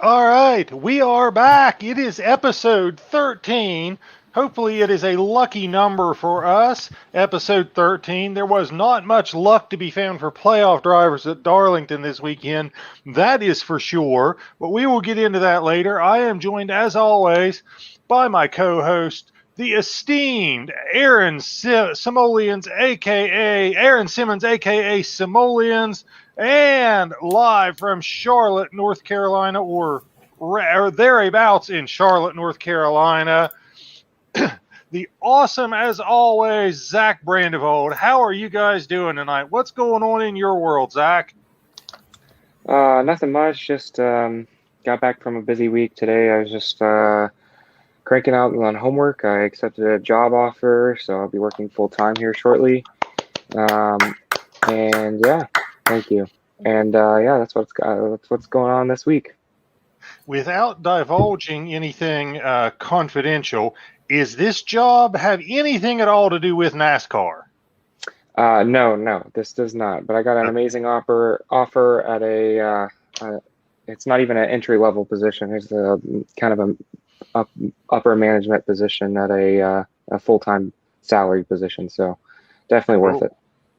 All right, we are back. It is episode 13. Hopefully, it is a lucky number for us. Episode 13. There was not much luck to be found for playoff drivers at Darlington this weekend. That is for sure. But we will get into that later. I am joined, as always, by my co host, the esteemed Simoleons, aka Aaron Simmons, aka Simoleons. And live from Charlotte, North Carolina, or thereabouts in Charlotte, North Carolina, the awesome, as always, Zach Brandevold. How are you guys doing tonight? What's going on in your world, Zach? Nothing much. Just got back from a busy week today. I was just cranking out on homework. I accepted a job offer, so I'll be working full-time here shortly. And yeah. Thank you. And that's what's going on this week. Without divulging anything confidential, is this job have anything at all to do with NASCAR? No, this does not. But I got an amazing offer at a. It's not even an entry-level position. It's a kind of a upper management position at a full-time salary position. So definitely worth it.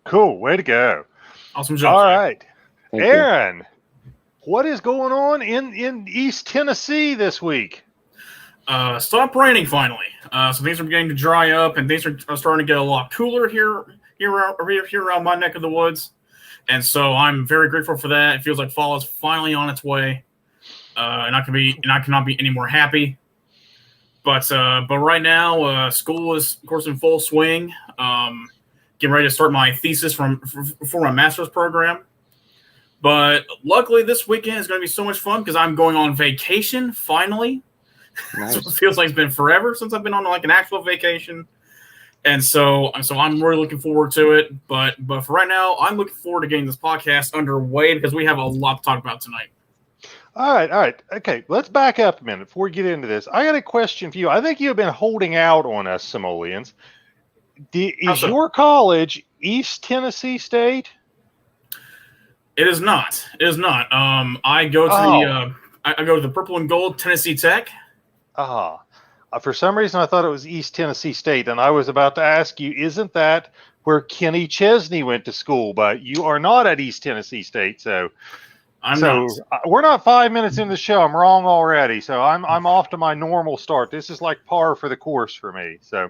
Cool. Way to go. Awesome job. All right. Thank Aaron, you. What is going on in East Tennessee this week? Stopped raining finally. So things are beginning to dry up, and things are starting to get a lot cooler here around my neck of the woods. And so I'm very grateful for that. It feels like fall is finally on its way, and I cannot be any more happy. But right now, school is of course in full swing. Getting ready to start my thesis for my master's program. But luckily, this weekend is going to be so much fun because I'm going on vacation finally. Nice. So it feels like it's been forever since I've been on like an actual vacation, and so I'm really looking forward to it. But for right now, I'm looking forward to getting this podcast underway because we have a lot to talk about tonight. All right. Okay, let's back up a minute before we get into this. I got a question for you. I think you've been holding out on us, Simoleons. Is your college East Tennessee State? It is not. It is not. I go to the Purple and Gold Tennessee Tech. For some reason I thought it was East Tennessee State, and I was about to ask you, isn't that where Kenny Chesney went to school? But you are not at East Tennessee State, so I'm not. We're not 5 minutes into the show. I'm wrong already, so I'm off to my normal start. This is like par for the course for me. So,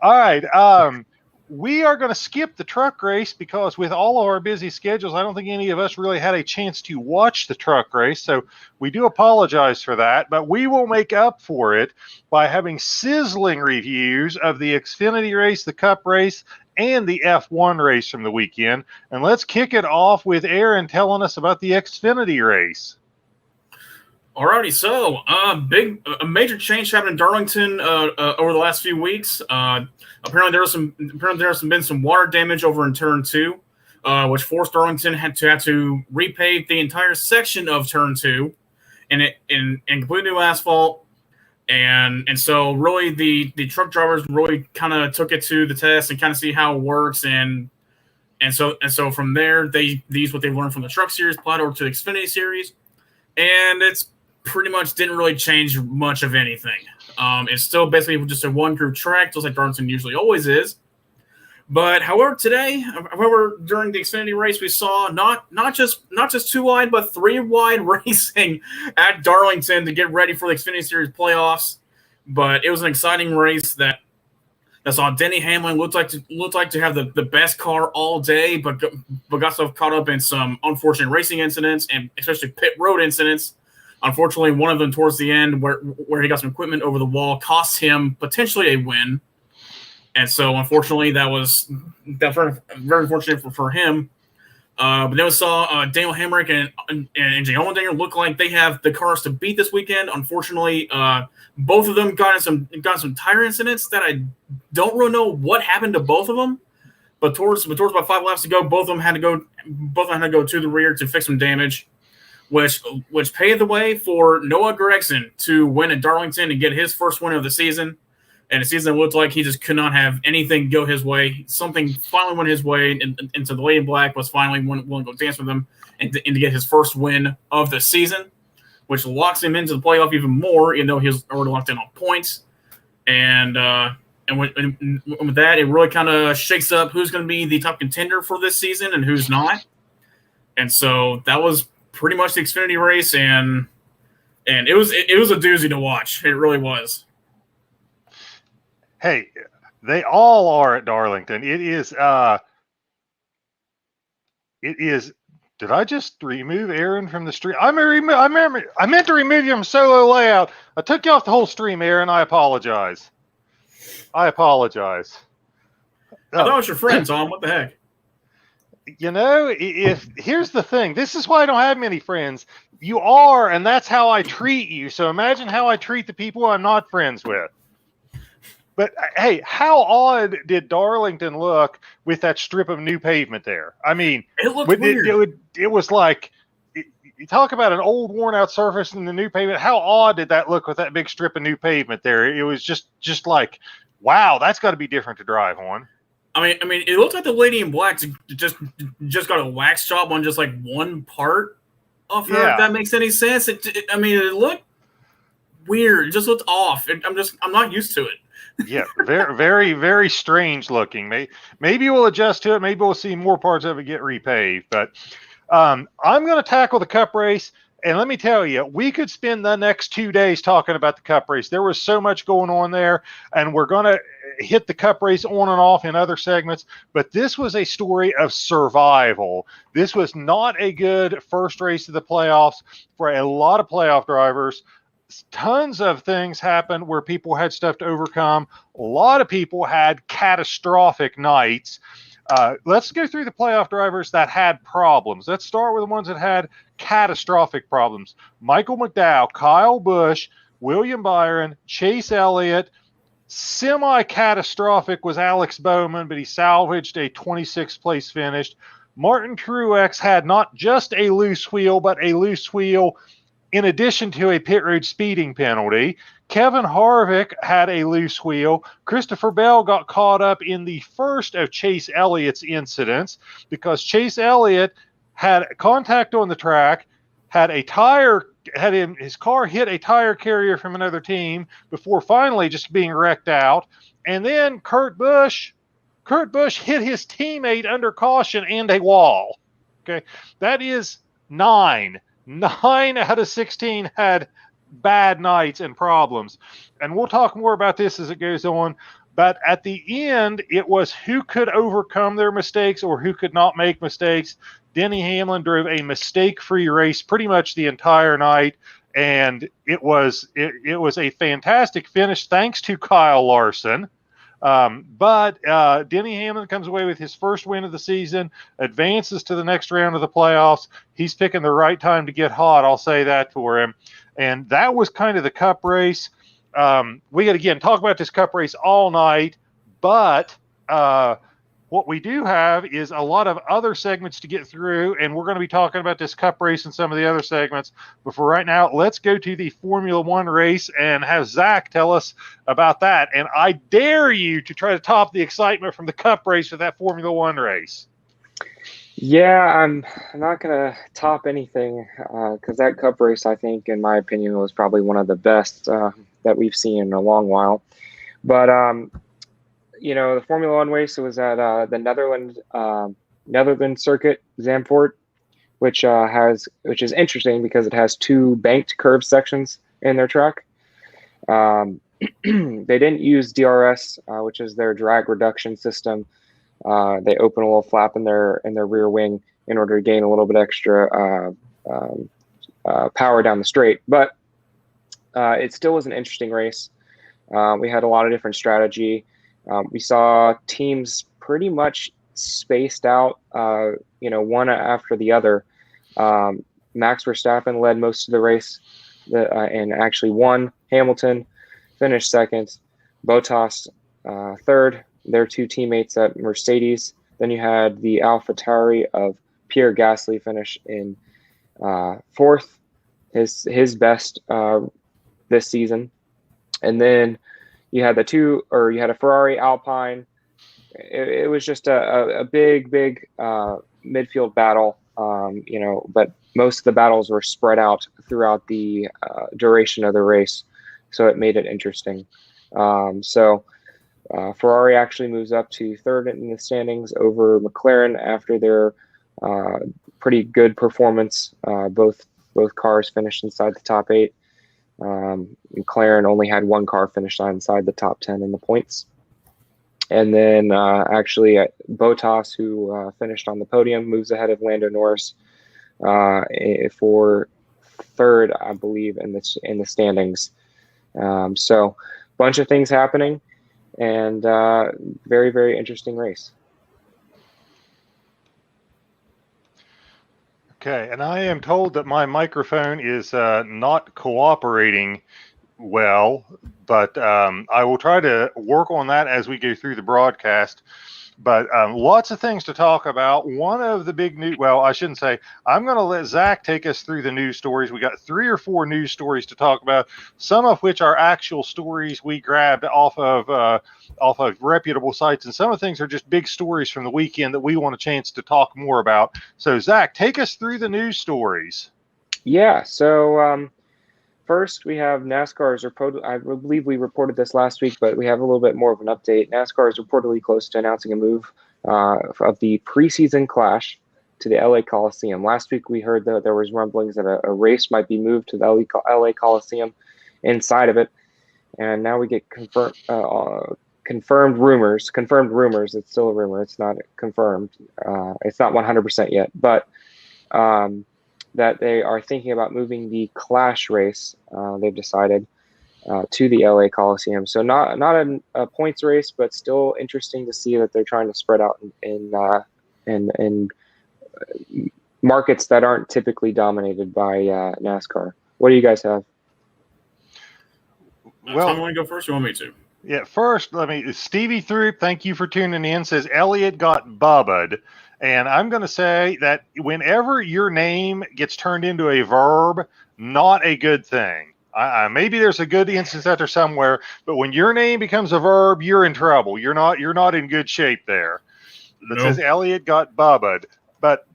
all right. We are going to skip the truck race because with all of our busy schedules, I don't think any of us really had a chance to watch the truck race. So we do apologize for that, but we will make up for it by having sizzling reviews of the Xfinity race, the Cup race, and the F1 race from the weekend. And let's kick it off with Aaron telling us about the Xfinity race. Alrighty, so a major change happened in Darlington over the last few weeks. Apparently there's been some water damage over in Turn 2, which forced Darlington have to repave the entire section of Turn 2 and complete new asphalt. And so really the truck drivers really kind of took it to the test and kind of see how it works and so from there they used what they learned from the Truck Series, applied over to the Xfinity Series, and it's pretty much didn't really change much of anything. It's still basically just a one-group track, just like Darlington usually always is. But however, during the Xfinity race, we saw not just 2 wide, but 3 wide racing at Darlington to get ready for the Xfinity Series playoffs. But it was an exciting race that saw Denny Hamlin looked like to have the best car all day, but got so caught up in some unfortunate racing incidents and especially pit road incidents. Unfortunately, one of them towards the end where he got some equipment over the wall cost him potentially a win. And so, unfortunately, that was very unfortunate for him. But then we saw Daniel Hemrick and Jay Allmendinger look like they have the cars to beat this weekend. Unfortunately, both of them got some tire incidents that I don't really know what happened to both of them. But towards about 5 laps to go, both of them had to go to the rear to fix some damage, which paved the way for Noah Gragson to win at Darlington and get his first win of the season. And a season that looked like he just could not have anything go his way. Something finally went his way, and so the Lady in Black was finally willing to go dance with him and to get his first win of the season, which locks him into the playoff even more, even though he's already locked in on points. And with that, it really kind of shakes up who's going to be the top contender for this season and who's not. And so that was pretty much the Xfinity race, and it was a doozy to watch. It really was. Hey, they all are at Darlington. It is. Did I just remove Aaron from the stream? I meant to remove you from solo layout. I took you off the whole stream, Aaron. I apologize. I thought it was your friend, Tom. What the heck? If here's the thing. This is why I don't have many friends. You are, and that's how I treat you. So imagine how I treat the people I'm not friends with. But hey, how odd did Darlington look with that strip of new pavement there? I mean, it looked weird. It was like, you talk about an old worn out surface and the new pavement. How odd did that look with that big strip of new pavement there? It was just like, wow, that's got to be different to drive on. I mean, it looked like the lady in black just got a wax job on just like one part of her. Yeah. If that makes any sense. It looked weird. It just looked off. I'm not used to it. Yeah, very, very, very strange looking. Maybe we'll adjust to it. Maybe we'll see more parts of it get repaved. But I'm going to tackle the Cup race. And let me tell you, we could spend the next 2 days talking about the Cup race. There was so much going on there, and we're going to hit the Cup race on and off in other segments. But this was a story of survival. This was not a good first race of the playoffs for a lot of playoff drivers. Tons of things happened where people had stuff to overcome. A lot of people had catastrophic nights. Let's go through the playoff drivers that had problems. Let's start with the ones that had catastrophic problems. Michael McDowell, Kyle Busch, William Byron, Chase Elliott. Semi-catastrophic was Alex Bowman, but he salvaged a 26th place finish. Martin Truex had not just a loose wheel, but a loose wheel in addition to a pit road speeding penalty. Kevin Harvick had a loose wheel. Christopher Bell got caught up in the first of Chase Elliott's incidents because Chase Elliott had contact on the track, his car hit a tire carrier from another team before finally just being wrecked out. And then Kurt Busch hit his teammate under caution and a wall. Okay, that is 9 out of 16 had bad nights and problems. And we'll talk more about this as it goes on. But at the end, it was who could overcome their mistakes or who could not make mistakes. Denny Hamlin drove a mistake-free race pretty much the entire night. And it was a fantastic finish thanks to Kyle Larson. But Denny Hamlin comes away with his first win of the season, advances to the next round of the playoffs. He's picking the right time to get hot. I'll say that for him. And that was kind of the Cup race. We got again talk about this Cup race all night, but what we do have is a lot of other segments to get through, and we're going to be talking about this Cup race and some of the other segments. But for right now, let's go to the Formula One race and have Zach tell us about that. And I dare you to try to top the excitement from the Cup race with that Formula One race. Yeah, I'm not going to top anything because that Cup race, I think, in my opinion, was probably one of the best that we've seen in a long while. But the Formula One race was at the Netherlands circuit, Zandvoort, which is interesting because it has 2 banked curved sections in their track. They didn't use DRS, which is their drag reduction system. They open a little flap in their rear wing in order to gain a little bit extra power down the straight. But it still was an interesting race. We had a lot of different strategy. We saw teams pretty much spaced out, one after the other. Max Verstappen led most of the race and actually won. Hamilton finished second. Bottas third. Their 2 teammates at Mercedes. Then you had the AlphaTauri of Pierre Gasly finish in fourth, his best this season. And then you had a Ferrari Alpine. It was just a big midfield battle, but most of the battles were spread out throughout the duration of the race, so it made it interesting. Ferrari actually moves up to third in the standings over McLaren after their pretty good performance. Both cars finished inside the top 8. McLaren only had one car finish inside the top 10 in the points. And then Bottas, who finished on the podium, moves ahead of Lando Norris for third, I believe, in the standings. So bunch of things happening, and very, very interesting race. Okay, and I am told that my microphone is not cooperating well, but I will try to work on that as we go through the broadcast. But lots of things to talk about. One of the big news, well, I shouldn't say, I'm going to let Zach take us through the news stories. We got 3 or 4 news stories to talk about, some of which are actual stories we grabbed off of reputable sites, and some of the things are just big stories from the weekend that we want a chance to talk more about. So, Zach, take us through the news stories. Yeah, so first, we have NASCAR's report. I believe we reported this last week, but we have a little bit more of an update. NASCAR is reportedly close to announcing a move of the preseason clash to the LA Coliseum. Last week, we heard that there was rumblings that a race might be moved to the LA Coliseum inside of it, and now we get confirmed rumors. It's still a rumor. It's not confirmed. It's not 100% yet, but that they are thinking about moving the Clash race. They've decided to the LA Coliseum. So not a points race, but still interesting to see that they're trying to spread out in markets that aren't typically dominated by NASCAR. What do you guys have? Well, Tom, want to go first? Or you want me to? Yeah, first, Stevie Throop, thank you for tuning in, says Elliott got bubbaed. And I'm going to say that whenever your name gets turned into a verb, not a good thing. Maybe there's a good instance out there somewhere, but when your name becomes a verb, you're in trouble. You're not in good shape there. It says Elliott got bubbaed. But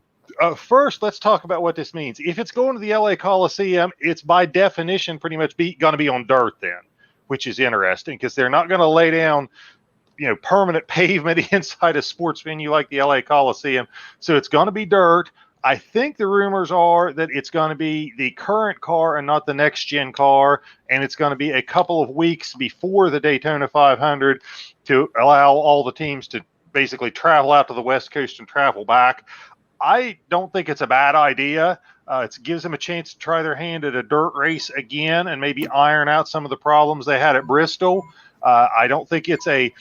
first, let's talk about what this means. If it's going to the LA Coliseum, it's by definition pretty much going to be on dirt then, which is interesting because they're not going to lay down permanent pavement inside a sports venue like the LA Coliseum. So it's going to be dirt. I think the rumors are that it's going to be the current car and not the next gen car. And it's going to be a couple of weeks before the Daytona 500 to allow all the teams to basically travel out to the West Coast and travel back. I don't think it's a bad idea. It gives them a chance to try their hand at a dirt race again and maybe iron out some of the problems they had at Bristol. I don't think it's a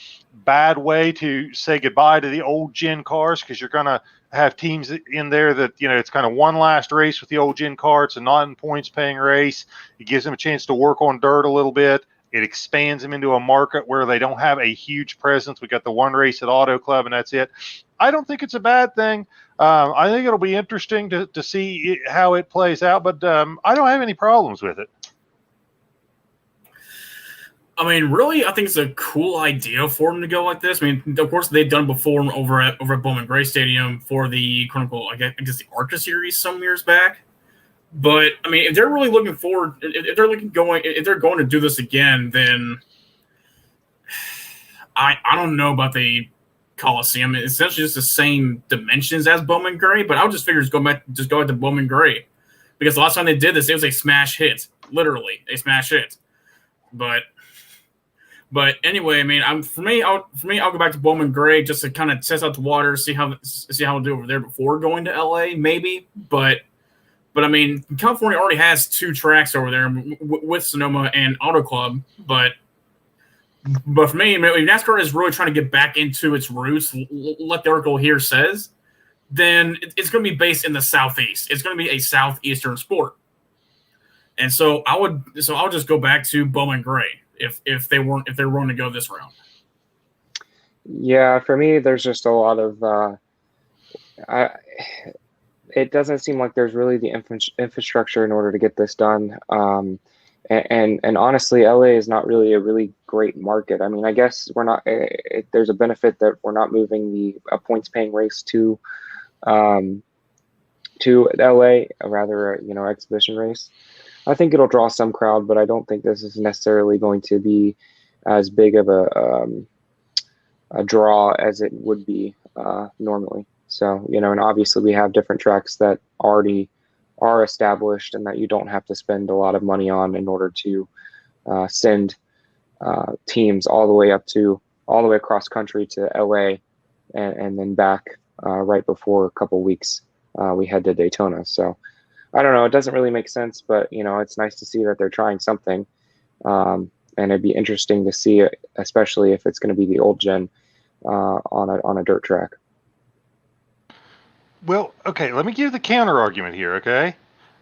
bad way to say goodbye to the old gen cars because you're going to have teams in there that, it's kind of one last race with the old gen car. It's a non-points paying race. It gives them a chance to work on dirt a little bit. It expands them into a market where they don't have a huge presence. We got the one race at Auto Club and that's it. I don't think it's a bad thing. I think it'll be interesting to see how it plays out, but I don't have any problems with it. I mean, really, I think it's a cool idea for them to go like this. I mean, of course, they've done before over at Bowman Gray Stadium for the Chronicle, I guess the ARCA series some years back. But I mean, if they're really looking forward, if they're going to do this again, then I don't know about the Coliseum. It's essentially just the same dimensions as Bowman Gray, but I would just figure just go back to Bowman Gray because the last time they did this, it was a smash hit, literally a smash hit. But anyway, I mean, I'll go back to Bowman Gray just to kind of test out the water, see how we'll do over there before going to LA, maybe. But I mean, California already has 2 tracks over there with Sonoma and Auto Club. But for me, if NASCAR is really trying to get back into its roots, like the article here says, then it's going to be based in the Southeast. It's going to be a Southeastern sport. And so I'll just go back to Bowman Gray if they're willing to go this round. Yeah, for me, there's just a lot of it doesn't seem like there's really the infrastructure in order to get this done. And honestly, LA is not really a really great market. I mean, I guess we're not. There's a benefit that we're not moving a points paying race to to LA, a rather exhibition race. I think it'll draw some crowd, but I don't think this is necessarily going to be as big of a draw as it would be normally. So, and obviously we have different tracks that already are established and that you don't have to spend a lot of money on in order to send teams all the way across country to LA and then back right before a couple weeks we head to Daytona. So I don't know. It doesn't really make sense, but it's nice to see that they're trying something. And it'd be interesting to see it, especially if it's going to be the old gen on a dirt track. Well, okay, let me give the counter argument here, okay?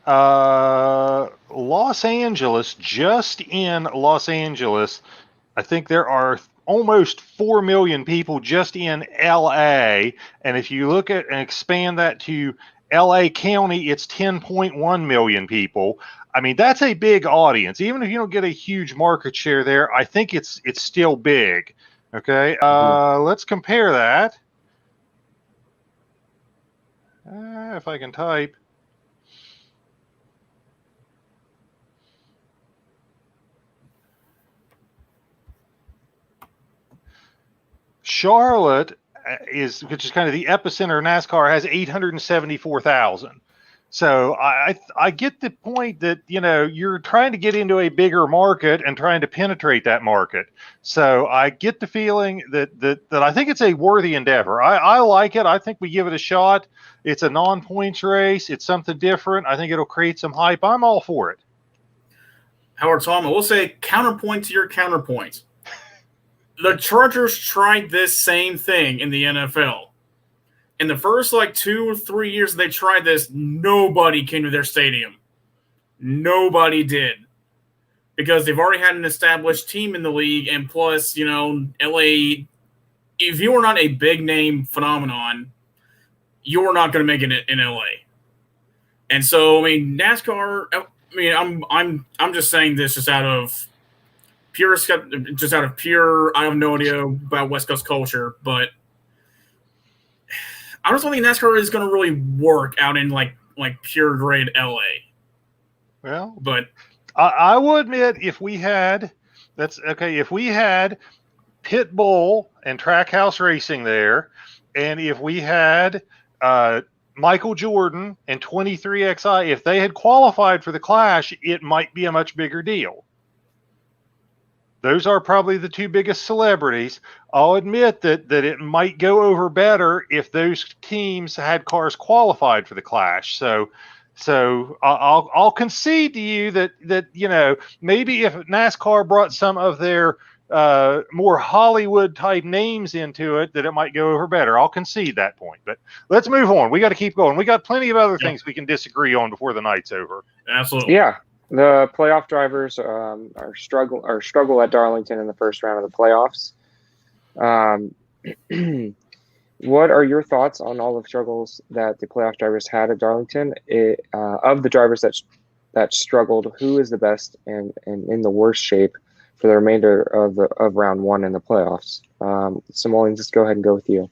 Los Angeles, just in Los Angeles, I think there are almost 4 million people just in LA. And if you look at and expand that to LA County, it's 10.1 million people. I mean, that's a big audience. Even if you don't get a huge market share there, I think it's still big. Okay, let's compare that. If I can type. Charlotte which is kind of the epicenter of NASCAR, has 874,000. So I get the point that, you're trying to get into a bigger market and trying to penetrate that market. So I get the feeling that I think it's a worthy endeavor. I like it. I think we give it a shot. It's a non-points race. It's something different. I think it'll create some hype. I'm all for it. Howard, Tom, I will say counterpoint to your counterpoint. The Chargers tried this same thing in the NFL. In the first 2 or 3 years they tried this, nobody came to their stadium. Nobody did. Because they've already had an established team in the league, and plus, LA, if you are not a big name phenomenon, you're not going to make it in LA. And so, NASCAR, I'm just saying this just out of pure, I have no idea about West Coast culture, but I just don't think NASCAR is going to really work out in pure grade LA. Well, but I will admit, if we had Pit Bull and Trackhouse Racing there, and if we had Michael Jordan and 23XI, if they had qualified for the Clash, it might be a much bigger deal. Those are probably the two biggest celebrities. I'll admit that it might go over better if those teams had cars qualified for the Clash. So I'll concede to you that maybe if NASCAR brought some of their more Hollywood type names into it, that it might go over better. I'll concede that point. But let's move on. We got to keep going. We got plenty of other things we can disagree on before the night's over. Absolutely. Yeah. The playoff drivers struggle at Darlington in the first round of the playoffs. What are your thoughts on all the struggles that the playoff drivers had at Darlington? Of the drivers that struggled, who is the best and in the worst shape for the remainder of round one in the playoffs? Simoleon, just go ahead and go with you.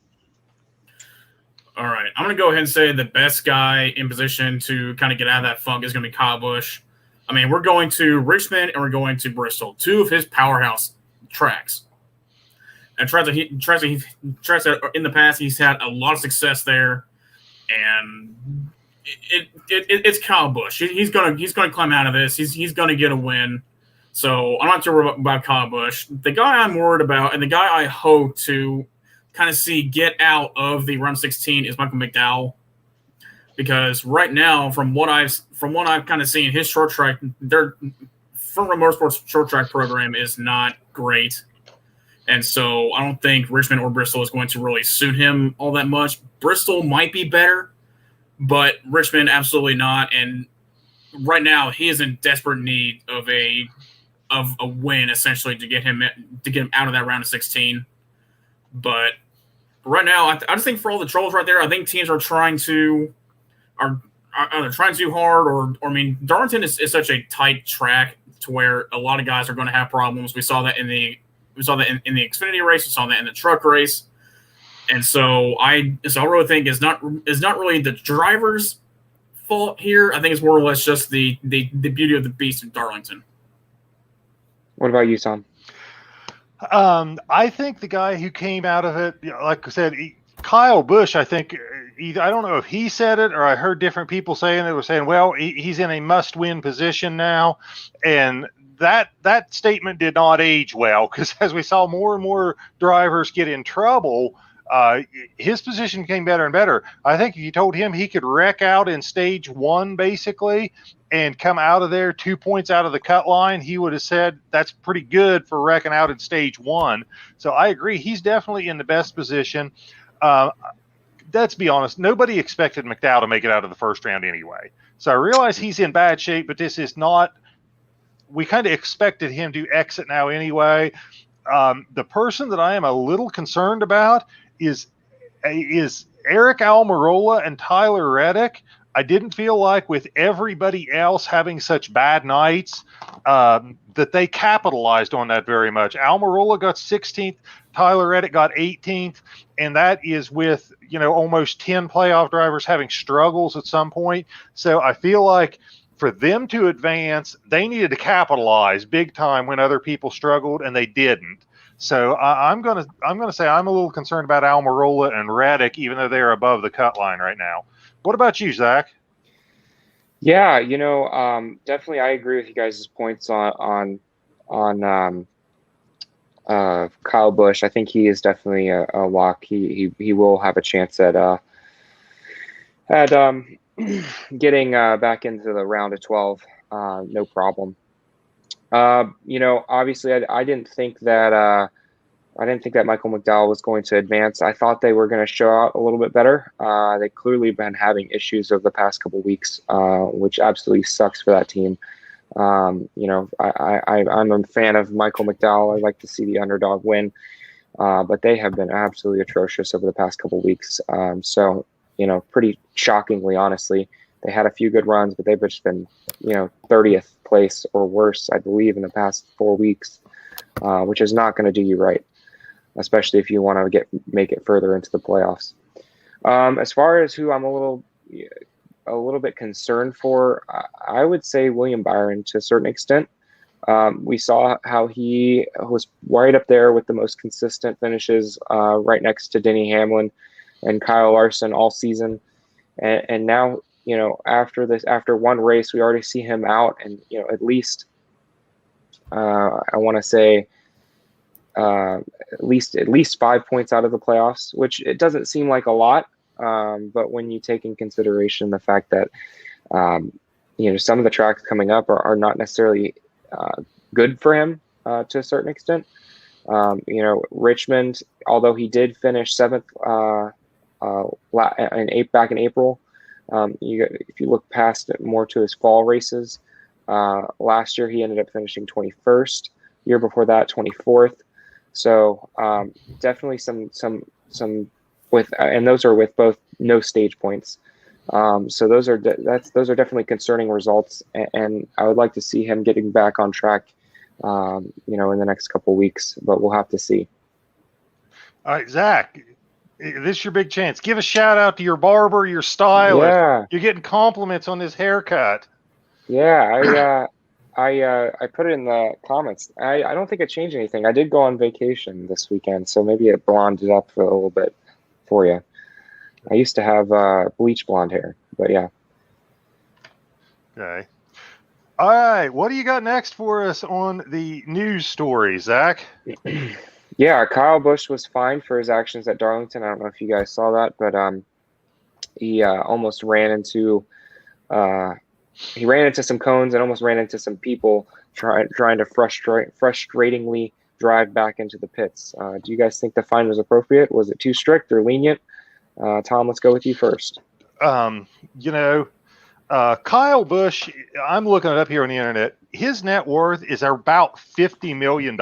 All right, I'm going to go ahead and say the best guy in position to kind of get out of that funk is going to be Kyle Busch. We're going to Richmond and we're going to Bristol, two of his powerhouse tracks. And tracks that in the past he's had a lot of success there, and it's Kyle Busch. He's gonna climb out of this. He's gonna get a win. So I'm not too worried about Kyle Busch. The guy I'm worried about, and the guy I hope to kind of see get out of the Round 16 is Michael McDowell. Because right now, from what I've kind of seen, his short track, their Front Row Motorsports short track program is not great, and so I don't think Richmond or Bristol is going to really suit him all that much. Bristol might be better, but Richmond absolutely not. And right now, he is in desperate need of a win, essentially, to get him out of that round of 16. But right now, I just think for all the trolls right there, I think teams are trying too hard, or Darlington is such a tight track to where a lot of guys are going to have problems. We saw that in the Xfinity race. We saw that in the truck race, and so I really think is not really the drivers fault here. I think it's more or less just the beauty of the beast of Darlington. What about you, Tom? I think the guy who came out of it, like I said, Kyle Busch, I think, I don't know if he said it or I heard different people saying it, were saying, well, he's in a must-win position now. And that statement did not age well, because as we saw more and more drivers get in trouble, his position became better and better. I think if you told him he could wreck out in stage one, basically, and come out of there 2 points out of the cut line, he would have said that's pretty good for wrecking out in stage one. So I agree. He's definitely in the best position. Let's be honest. Nobody expected Mcdowell to make it out of the first round anyway. So I realize he's in bad shape, but this is not – we kind of expected him to exit now anyway. The person that I am a little concerned about is Eric Almirola and Tyler Reddick. I didn't feel like with everybody else having such bad nights that they capitalized on that very much. Almirola got 16th, Tyler Reddick got 18th, and that is with, almost 10 playoff drivers having struggles at some point. So I feel like for them to advance, they needed to capitalize big time when other people struggled, and they didn't. So I'm gonna say I'm a little concerned about Almirola and Reddick, even though they're above the cut line right now. What about you, Zach? Yeah, definitely I agree with you guys' points on Kyle Busch. I think he is definitely a lock. He will have a chance at getting back into the round of 12. No problem. Obviously I didn't think that Michael McDowell was going to advance. I thought they were going to show out a little bit better. They clearly been having issues over the past couple of weeks, which absolutely sucks for that team. I'm a fan of Michael McDowell. I like to see the underdog win, but they have been absolutely atrocious over the past couple of weeks. So pretty shockingly, honestly, they had a few good runs, but they've just been, 30th place or worse, I believe, in the past 4 weeks, which is not going to do you right, especially if you want to make it further into the playoffs. As far as who I'm a little bit concerned for, I would say William Byron to a certain extent. We saw how he was right up there with the most consistent finishes, right next to Denny Hamlin and Kyle Larson all season. And now, after one race, we already see him out, and at least I want to say at least 5 points out of the playoffs, which it doesn't seem like a lot, but when you take in consideration the fact that some of the tracks coming up are not necessarily good for him to a certain extent. Richmond, although he did finish 7th back in April. If you look past it more to his fall races, last year he ended up finishing 21st. Year before that, 24th. So definitely some with, and those are with both no stage points. So those are definitely concerning results, and I would like to see him getting back on track, in the next couple of weeks. But we'll have to see. All right, Zach. This is your big chance. Give a shout out to your barber, your stylist. Yeah. You're getting compliments on this haircut. Yeah, I put it in the comments. I don't think it changed anything. I did go on vacation this weekend, so maybe it blonded up a little bit for you. I used to have bleach blonde hair, but yeah. Okay. All right. What do you got next for us on the news story, Zach? Yeah, Kyle Busch was fined for his actions at Darlington. I don't know if you guys saw that, but he almost ran into some cones and almost ran into some people trying to frustratingly drive back into the pits. Do you guys think the fine was appropriate? Was it too strict or lenient? Tom, let's go with you first. Kyle Busch, I'm looking it up here on the internet. His net worth is about $50 million.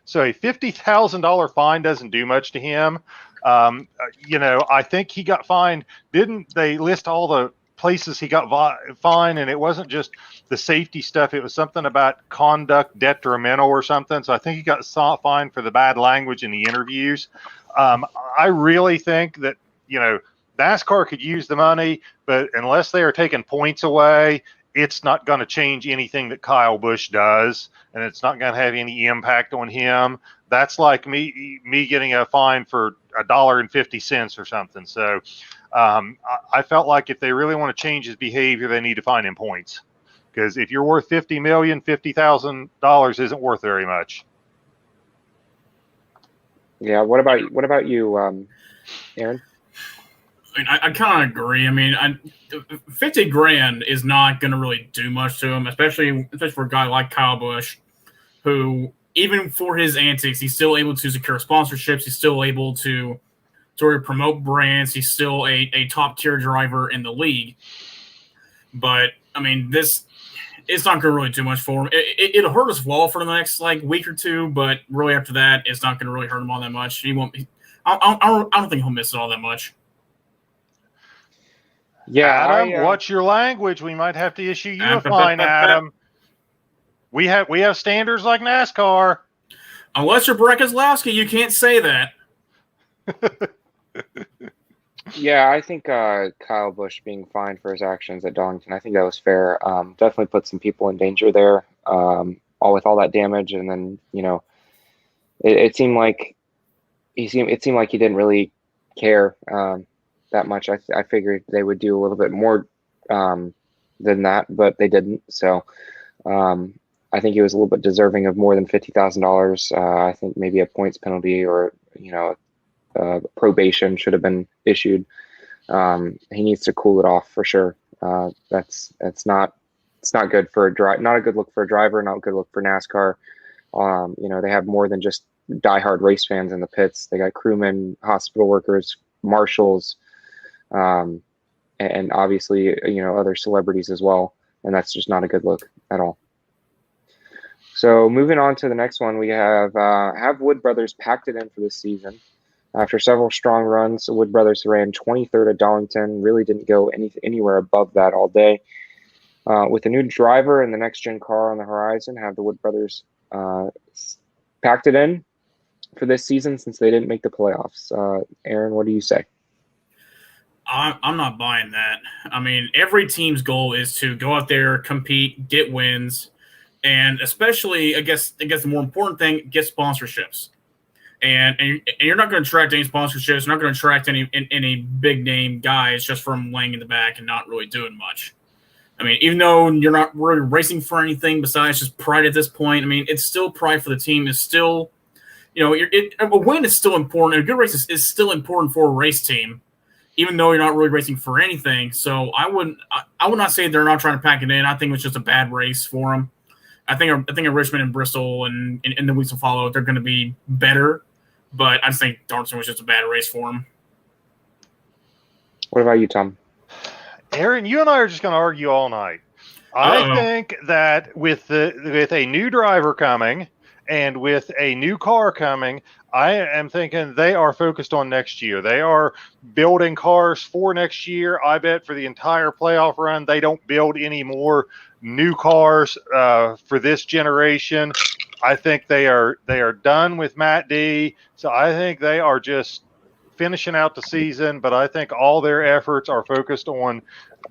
So a $50,000 fine doesn't do much to him. I think he got fined. Didn't they list all the places he got fined? And it wasn't just the safety stuff. It was something about conduct detrimental or something. So I think he got fined for the bad language in the interviews. I really think that, NASCAR could use the money, but unless they are taking points away, it's not going to change anything that Kyle Busch does, and it's not going to have any impact on him. That's like me getting a fine for $1.50 or something. So I felt like if they really want to change his behavior, they need to fine him points. Because if you're worth $50 million, $50,000 isn't worth very much. Yeah. What about you, Aaron? I mean, I kind of agree. I mean, $50,000 is not going to really do much to him, especially for a guy like Kyle Busch, who even for his antics, he's still able to secure sponsorships. He's still able to promote brands. He's still a top tier driver in the league. But I mean, it's not going to really do much for him. It'll hurt his wall for the next week or two, but really after that, it's not going to really hurt him all that much. He won't. I don't think he'll miss it all that much. Yeah, Adam, watch your language. We might have to issue you a fine, Adam. We have standards like NASCAR. Unless you're Brett Keselowski, you can't say that. Yeah, I think Kyle Busch being fined for his actions at Darlington, I think that was fair. Definitely put some people in danger there, all with all that damage, and then it seemed like he didn't really care that much. I figured they would do a little bit more than that, but they didn't. So I think he was a little bit deserving of more than $50,000. I think maybe a points penalty or probation should have been issued. He needs to cool it off for sure. It's not good for not a good look for a driver, not a good look for NASCAR. They have more than just diehard race fans in the pits. They got crewmen, hospital workers, marshals, and obviously other celebrities as well. And that's just not a good look at all. So moving on to the next one, we have Wood Brothers packed it in for this season. After several strong runs, the Wood Brothers ran 23rd at Darlington, really didn't go anywhere above that all day. With a new driver and the next-gen car on the horizon, have the Wood Brothers packed it in for this season since they didn't make the playoffs. Aaron, what do you say? I'm not buying that. I mean, every team's goal is to go out there, compete, get wins, and especially, I guess the more important thing, get sponsorships. And you're not going to attract any sponsorships. You're not going to attract any big name guys just from laying in the back and not really doing much. I mean, even though you're not really racing for anything besides just pride at this point, I mean, it's still pride for the team. It's still, a win is still important. A good race is still important for a race team, even though you're not really racing for anything. So I would not say they're not trying to pack it in. I think it was just a bad race for them. I think in Richmond and Bristol and in the weeks to follow, they're going to be better. But I just think Darlington was just a bad race for him. What about you, Tom? Aaron, you and I are just going to argue all night. I think that with a new driver coming and with a new car coming, I am thinking they are focused on next year. They are building cars for next year. I bet for the entire playoff run, they don't build any more new cars for this generation. I think they are done with Matt D. So I think they are just finishing out the season, but I think all their efforts are focused on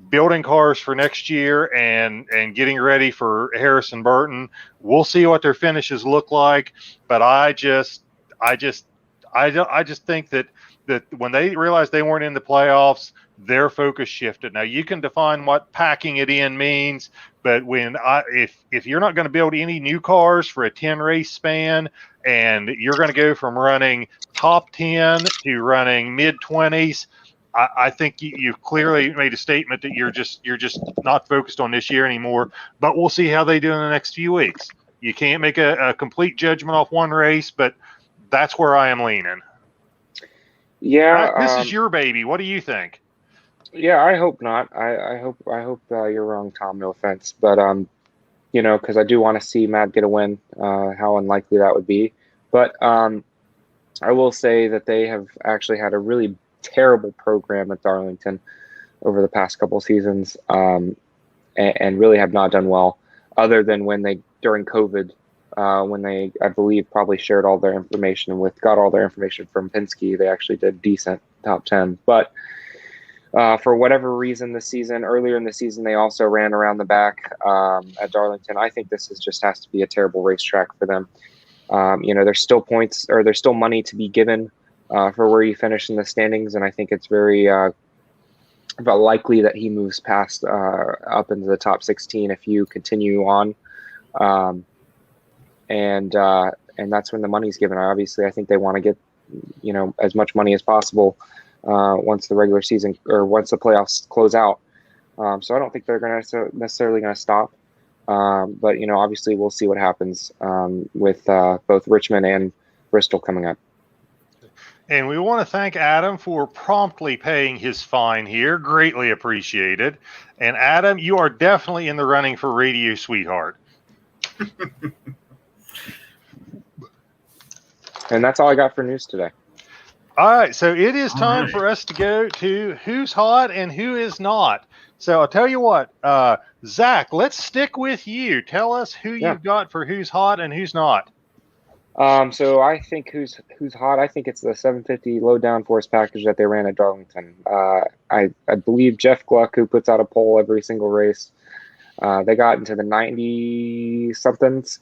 building cars for next year and getting ready for Harrison Burton. We'll see what their finishes look like, but I just think that when they realized they weren't in the playoffs, their focus shifted. Now you can define what packing it in means, but if you're not going to build any new cars for a 10 race span and you're going to go from running top 10 to running mid 20s, I think you've clearly made a statement that you're just not focused on this year anymore. But we'll see how they do in the next few weeks. You can't make a complete judgment off one race, but that's where I am leaning. Yeah, this is your baby. What do you think? Yeah, I hope not. I hope you're wrong, Tom. No offense, but because I do want to see Matt get a win. How unlikely that would be, but I will say that they have actually had a really terrible program at Darlington over the past couple seasons, and really have not done well. Other than during COVID, when they, I believe, probably got all their information from Penske, they actually did decent top 10, but. For whatever reason this season, earlier in the season, they also ran around the back at Darlington. I think this just has to be a terrible racetrack for them. There's still points, or there's still money to be given for where you finish in the standings, and I think it's very likely that he moves past up into the top 16 if you continue on, and that's when the money's given. Obviously, I think they want to get as much money as possible once the regular season or once the playoffs close out. So I don't think they're necessarily going to stop. But obviously we'll see what happens with both Richmond and Bristol coming up. And we want to thank Adam for promptly paying his fine here. Greatly appreciated. And Adam, you are definitely in the running for Radio Sweetheart. And that's all I got for news today. All right, so it is time for us to go to who's hot and who is not. So I'll tell you what, Zach, let's stick with you. Tell us who you've got for who's hot and who's not. So I think who's hot. I think it's the 750 low downforce package that they ran at Darlington. I believe Jeff Gluck, who puts out a poll every single race, they got into the 90 somethings,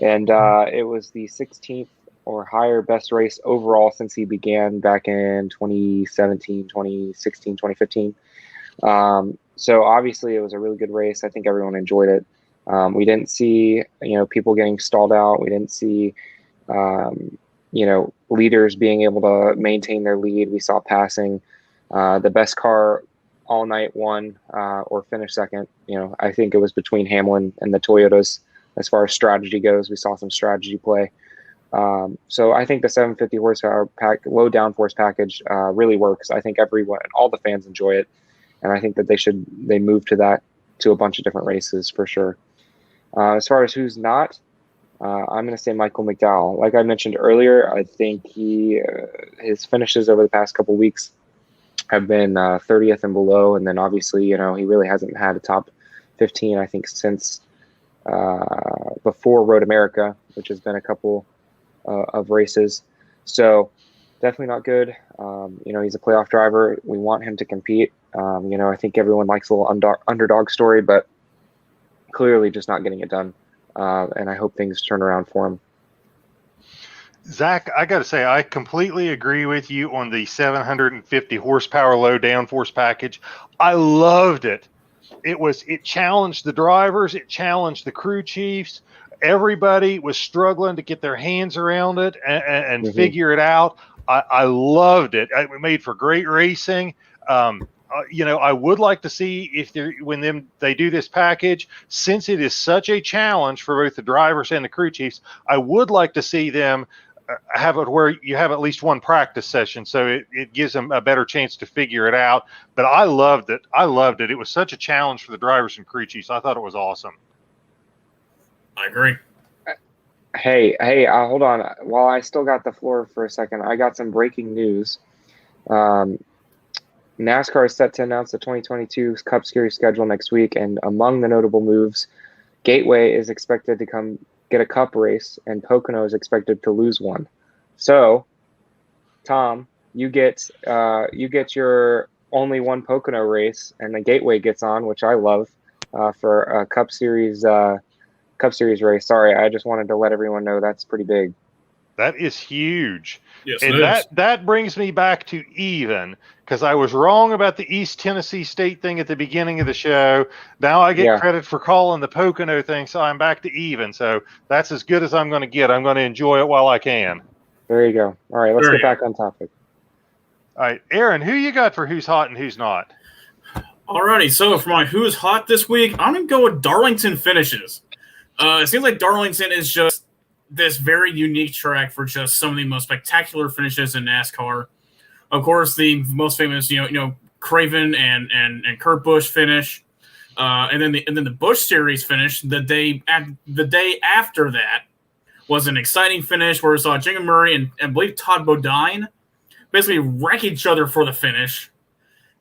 and it was the 16th or higher best race overall since he began back in 2017, 2016, 2015. So obviously it was a really good race. I think everyone enjoyed it. We didn't see, people getting stalled out. We didn't see, leaders being able to maintain their lead. We saw passing. The best car all night won or finished second. I think it was between Hamlin and the Toyotas as far as strategy goes. We saw some strategy play. So I think the 750 horsepower low downforce package really works. I think all the fans enjoy it, and I think that they move to that to a bunch of different races for sure. As far as who's not, I'm going to say Michael McDowell. Like I mentioned earlier, I think his finishes over the past couple weeks have been 30th and below, and then obviously he really hasn't had a top 15 I think since before Road America, which has been a couple of races. So definitely not good. He's a playoff driver. We want him to compete. I think everyone likes a little underdog story, but clearly just not getting it done. And I hope things turn around for him. Zach, I got to say, I completely agree with you on the 750 horsepower low downforce package. I loved it. It challenged the drivers. It challenged the crew chiefs. Everybody was struggling to get their hands around it and figure it out. I loved it. It made for great racing. I would like to see if they do this package, since it is such a challenge for both the drivers and the crew chiefs, I would like to see them have it where you have at least one practice session, so it gives them a better chance to figure it out. But I loved it. It was such a challenge for the drivers and crew chiefs. I thought it was awesome. I agree. Hey, hold on. While I still got the floor for a second, I got some breaking news. NASCAR is set to announce the 2022 Cup Series schedule next week, and among the notable moves, Gateway is expected to get a Cup race, and Pocono is expected to lose one. So, Tom, you get your only one Pocono race, and the Gateway gets on, which I love, for a Cup Series race. Sorry, I just wanted to let everyone know that's pretty big. That is huge. Yes, and that brings me back to even, because I was wrong about the East Tennessee State thing at the beginning of the show. Now I get credit for calling the Pocono thing, so I'm back to even. So that's as good as I'm going to get. I'm going to enjoy it while I can. There you go. All right, let's get back on topic. All right, Aaron, who you got for who's hot and who's not? Alrighty, so for my who's hot this week, I'm going to go with Darlington finishes. It seems like Darlington is just this very unique track for just some of the most spectacular finishes in NASCAR. Of course, the most famous, Craven and Kurt Busch finish, and then the Busch Series finish. The day after that was an exciting finish where we saw Jingle Murray and I believe Todd Bodine basically wreck each other for the finish,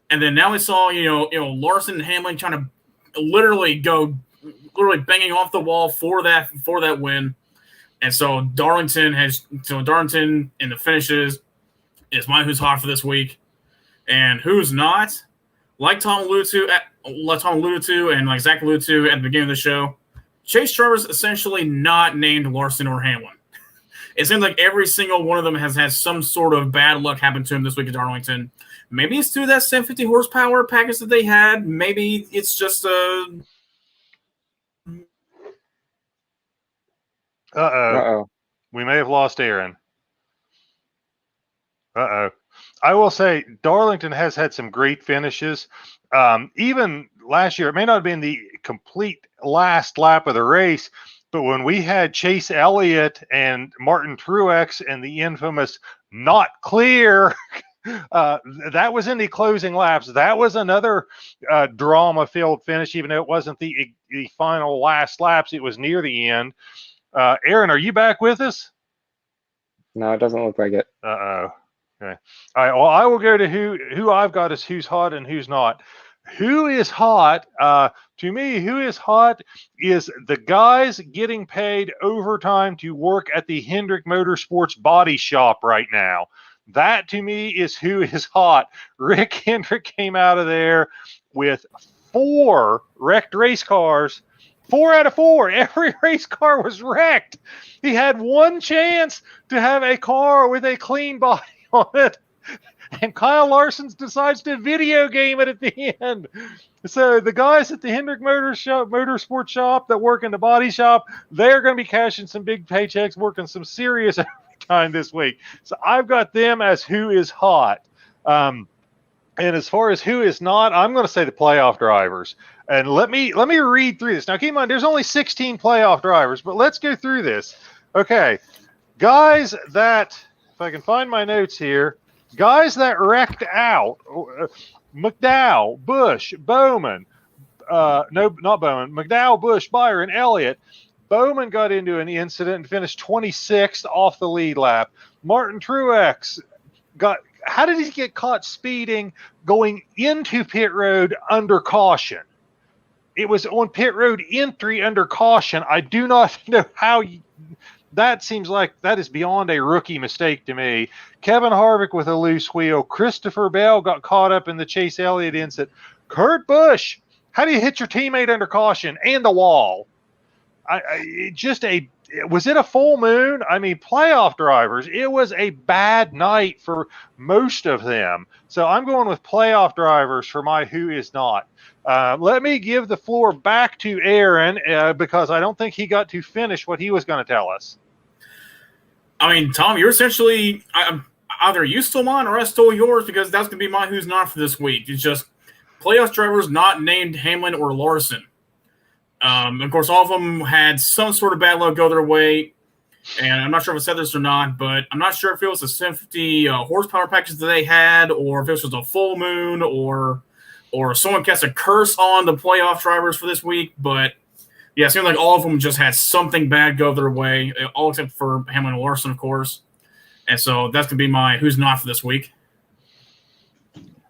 and then now we saw Larson and Hamlin trying to literally banging off the wall for that win. And so Darlington in the finishes is my who's hot for this week. And who's not? like Tom alluded to, and like Zach alluded to at the beginning of the show, Chase Trevor's essentially not named Larson or Hamlin. It seems like every single one of them has had some sort of bad luck happen to him this week at Darlington. Maybe it's through that 750 horsepower package that they had. Maybe it's just Uh-oh. We may have lost Aaron. Uh-oh. I will say Darlington has had some great finishes. Even last year, it may not have been the complete last lap of the race, but when we had Chase Elliott and Martin Truex and the infamous not clear, that was in the closing laps. That was another drama-filled finish, even though it wasn't the final last laps. It was near the end. Aaron, are you back with us? No, it doesn't look like it. Uh-oh. Okay. All right. Well, I will go to who I've got as who's hot and who's not. Who is hot? To me, who is hot is the guys getting paid overtime to work at the Hendrick Motorsports body shop right now. That, to me, is who is hot. Rick Hendrick came out of there with 4 wrecked race cars. 4 out of 4. Every race car was wrecked. He had one chance to have a car with a clean body on it, and Kyle Larson decides to video game it at the end. So the guys at the Hendrick Motorsports shop that work in the body shop, they're going to be cashing some big paychecks, working some serious overtime this week. So I've got them as who is hot. And as far as who is not, I'm going to say the playoff drivers. And let me read through this. Now, keep in mind, there's only 16 playoff drivers, but let's go through this. Okay, guys that, if I can find my notes here, guys that wrecked out, McDowell, Busch, Bowman, no, not Bowman, McDowell, Busch, Byron, Elliott. Bowman got into an incident and finished 26th off the lead lap. Martin Truex how did he get caught speeding going into pit road under caution? It was on pit road entry under caution. I do not know how that seems like that is beyond a rookie mistake to me. Kevin Harvick with a loose wheel. Christopher Bell got caught up in the Chase Elliott incident. Kurt Busch, how do you hit your teammate under caution and the wall? Was it a full moon? I mean, playoff drivers, it was a bad night for most of them. So I'm going with playoff drivers for my who is not. Let me give the floor back to Aaron because I don't think he got to finish what he was going to tell us. I mean, Tom, you're essentially either you stole mine or I stole yours because that's going to be my who's not for this week. It's just playoff drivers not named Hamlin or Larson. Of course, all of them had some sort of bad luck go their way, and I'm not sure if I said this or not, but I'm not sure if it was a 750 horsepower package that they had, or if it was a full moon, or someone cast a curse on the playoff drivers for this week. But yeah, it seemed like all of them just had something bad go their way, all except for Hamlin and Larson, of course. And so that's gonna be my who's not for this week.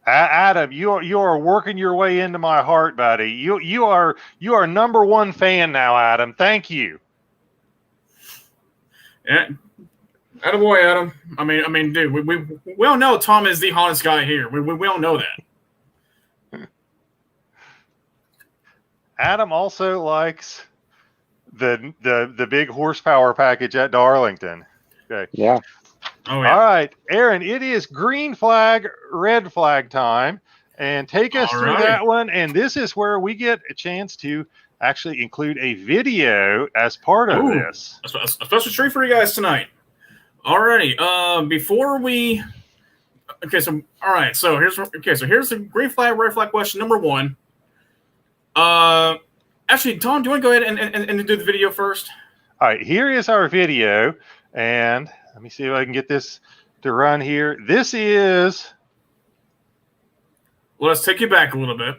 Adam, you are working your way into my heart, buddy. You are number one fan now, Adam. Thank you. Yeah, attaboy, Adam. I mean, dude, we all know Tom is the hottest guy here. We all know that. Adam also likes the big horsepower package at Darlington. Okay. Yeah. Oh, yeah. All right, Aaron, it is green flag, red flag time. And take us through that one. And this is where we get a chance to actually include a video as part of this. A special treat for you guys tonight. Alrighty. So here's the green flag, red flag question number 1. Actually, Tom, do you want to go ahead and do the video first? All right, here is our video. And let me see if I can get this to run here. This is... Let's take you back a little bit.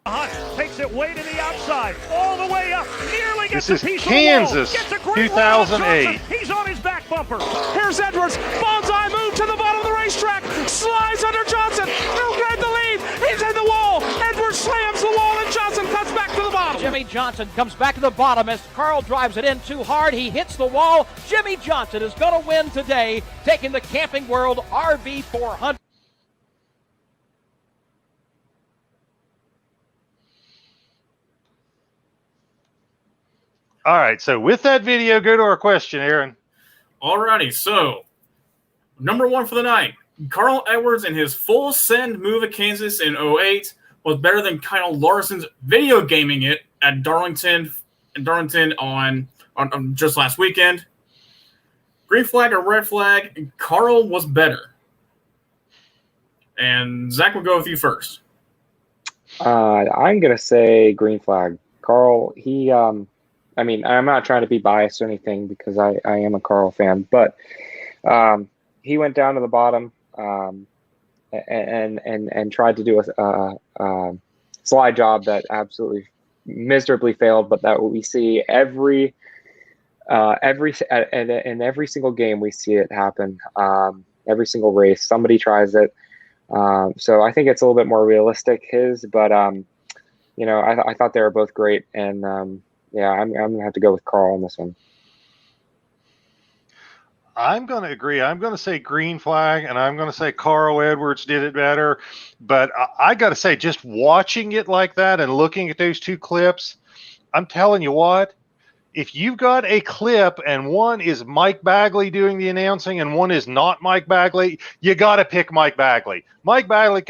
Hunt takes it way to the outside, all the way up, nearly gets this a piece is Kansas, of the wall. Gets a great 2008. He's on his back bumper. Here's Edwards, bonsai move to the bottom of the racetrack, slides under Johnson. He'll grab the lead. He's in the wall. Edwards slams the wall, and Johnson cuts back to the bottom. Jimmy Johnson comes back to the bottom as Carl drives it in too hard. He hits the wall. Jimmy Johnson is going to win today, taking the Camping World RV 400. All right, so with that video, go to our question, Aaron. Alrighty, so number 1 for the night. Carl Edwards and his full send move at Kansas in 08 was better than Kyle Larson's video gaming it at Darlington on just last weekend. Green flag or red flag, Carl was better. And Zach will go with you first. I'm going to say green flag. Carl, I mean, I'm not trying to be biased or anything because I am a Carl fan, but he went down to the bottom and tried to do a slide job that absolutely miserably failed, but that we see in every single game we see it happen. Every single race, somebody tries it. So I think it's a little bit more realistic but I thought they were both great, and yeah, I'm gonna have to go with Carl on this one. I'm going to agree. I'm going to say green flag, and I'm going to say Carl Edwards did it better. But I got to say, just watching it like that and looking at those two clips, I'm telling you what, if you've got a clip and one is Mike Bagley doing the announcing and one is not Mike Bagley, you got to pick Mike Bagley. Mike Bagley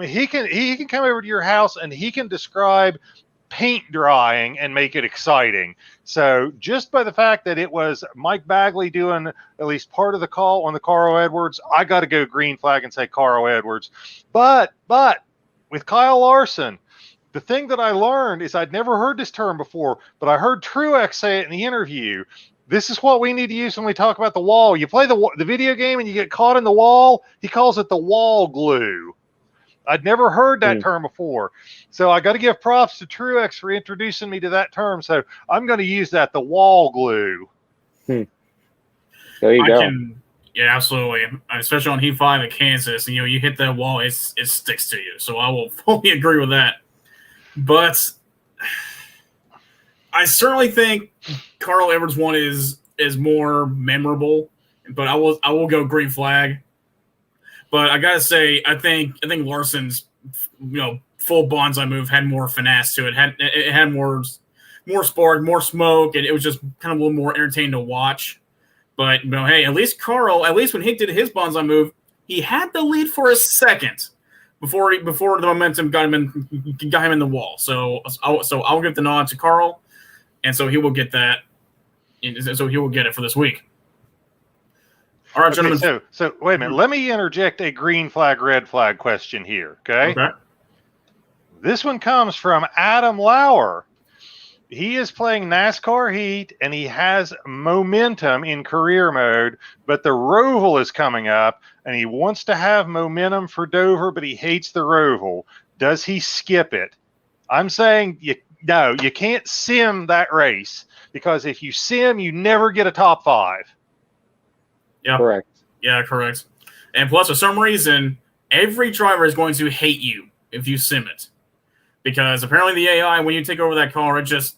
he can come over to your house and he can describe paint drying and make it exciting. So just by the fact that it was Mike Bagley doing at least part of the call on the Carl Edwards, I got to go green flag and say Carl Edwards. But with Kyle Larson, the thing that I learned is I'd never heard this term before, but I heard Truex say it in the interview. This is what we need to use when we talk about the wall. You play the video game and you get caught in the wall. He calls it the wall glue. I'd never heard that term before. So I got to give props to Truex for introducing me to that term. So I'm going to use that, the wall glue. There you go. Yeah, absolutely. Especially on Heat 5 at Kansas. You hit that wall, it sticks to you. So I will fully agree with that. But I certainly think Carl Edwards one is more memorable. But I will go green flag. But I gotta say, I think Larson's full bonsai move had more finesse to it. It had more spark, more smoke, and it was just kind of a little more entertaining to watch. But hey, at least when he did his bonsai move, he had the lead for a second before the momentum got him in the wall. So I'll give the nod to Carl, and so he will get that. So he will get it for this week. All right, gentlemen. Okay, so wait a minute. Let me interject a green flag, red flag question here. Okay. This one comes from Adam Lauer. He is playing NASCAR Heat, and he has momentum in career mode, but the Roval is coming up, and he wants to have momentum for Dover, but he hates the Roval. Does he skip it? I'm saying no, you can't sim that race, because if you sim, you never get a top 5. Yeah. Correct. Yeah, correct. And plus, for some reason, every driver is going to hate you if you sim it. Because apparently the AI, when you take over that car, it just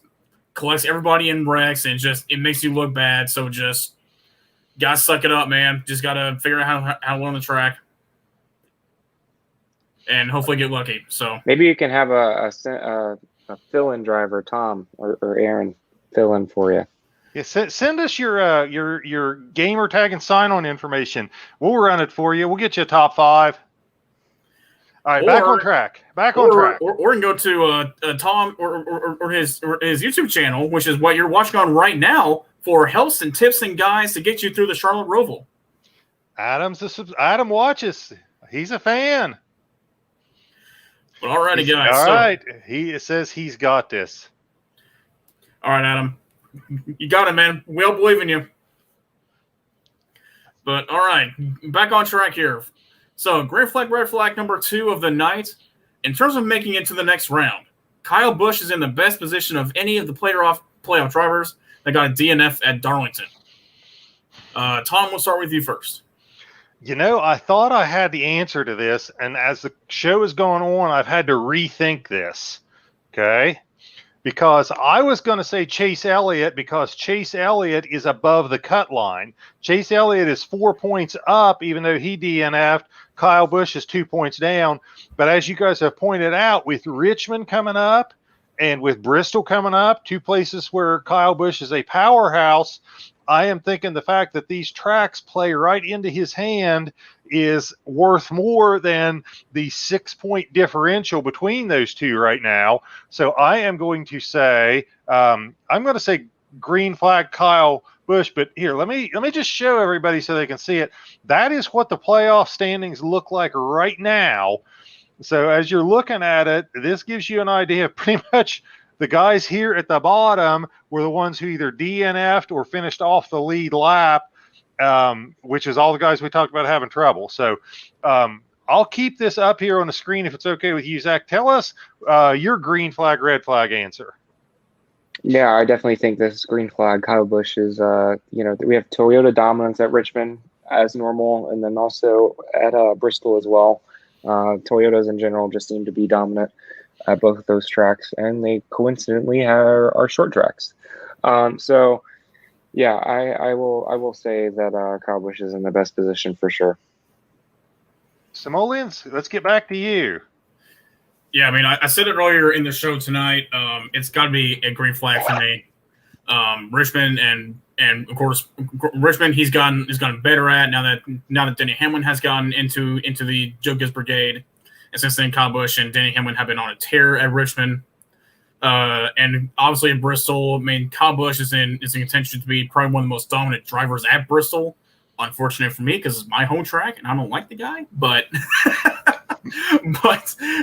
collects everybody in wrecks and it makes you look bad. So just gotta suck it up, man. Just gotta figure out how to learn the track. And hopefully get lucky. So maybe you can have a fill-in driver, Tom or Aaron, fill in for you. Yeah, send us your gamer tag and sign-on information. We'll run it for you. We'll get you a top 5. All right, back on track. Or you can go to Tom or his YouTube channel, which is what you're watching on right now, for helps and tips and guides to get you through the Charlotte Roval. Adam watches. He's a fan. But all righty, guys. All right. He says he's got this. All right, Adam. You got it, man. We all believe in you. But all right, back on track here. So, green flag, red flag number 2 of the night. In terms of making it to the next round, Kyle Busch is in the best position of any of the playoff drivers that got a DNF at Darlington. Tom, we'll start with you first. I thought I had the answer to this, and as the show is going on, I've had to rethink this. Okay? Because I was going to say Chase Elliott, because Chase Elliott is above the cut line. Chase Elliott is 4 points up, even though he DNF'd. Kyle Busch is 2 points down. But as you guys have pointed out, with Richmond coming up And with Bristol coming up, two places where Kyle Busch is a powerhouse, I am thinking the fact that these tracks play right into his hand is worth more than the 6-point differential between those two right now. So I am going to say, green flag Kyle Busch, but here, let me just show everybody so they can see it. That is what the playoff standings look like right now. So as you're looking at it, this gives you an idea of pretty much the guys here at the bottom were the ones who either DNF'd or finished off the lead lap, which is all the guys we talked about having trouble. So I'll keep this up here on the screen if it's okay with you, Zach. Tell us your green flag, red flag answer. Yeah, I definitely think this is green flag. Kyle Busch is, we have Toyota dominance at Richmond as normal, and then also at Bristol as well. Toyotas in general just seem to be dominant at both of those tracks, and they coincidentally are short tracks. So, yeah, I will say that Kyle Busch is in the best position for sure. Simoleons, let's get back to you. Yeah, I mean, I said it earlier in the show tonight. It's got to be a green flag for me. Richmond and of course Richmond, he's gotten better at now that Denny Hamlin has gotten into the Joe Gibbs brigade, and since then Kyle Busch and Denny Hamlin have been on a tear at Richmond, and obviously in Bristol. I mean, Kyle Busch is in contention to be probably one of the most dominant drivers at Bristol. Unfortunate for me because it's my home track and I don't like the guy, but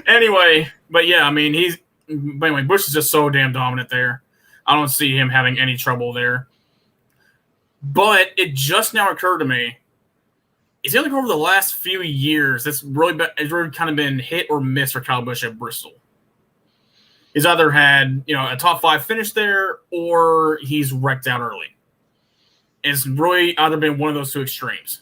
anyway, yeah, I mean Busch is just so damn dominant there. I don't see him having any trouble there. But it just now occurred to me, it's only over the last few years it's really kind of been hit or miss for Kyle Busch at Bristol. He's either had a top 5 finish there or he's wrecked out early. It's really either been one of those two extremes.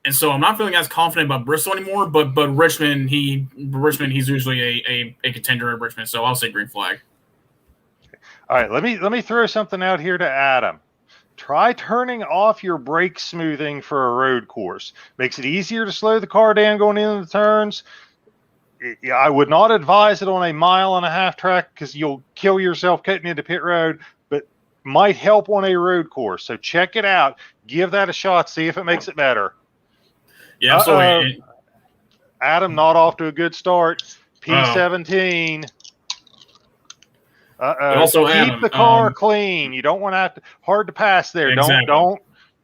And so I'm not feeling as confident about Bristol anymore, but Richmond, he's usually a contender at Richmond, so I'll say green flag. All right, let me throw something out here to Adam. Try turning off your brake smoothing for a road course. Makes it easier to slow the car down going into the turns. I would not advise it on a 1.5-mile track because you'll kill yourself cutting into pit road, but might help on a road course. So check it out. Give that a shot. See if it makes it better. Yeah, absolutely. Adam, not off to a good start. P17. Also, keep Adam, the car clean. You don't want to have to hard to pass there. Exactly.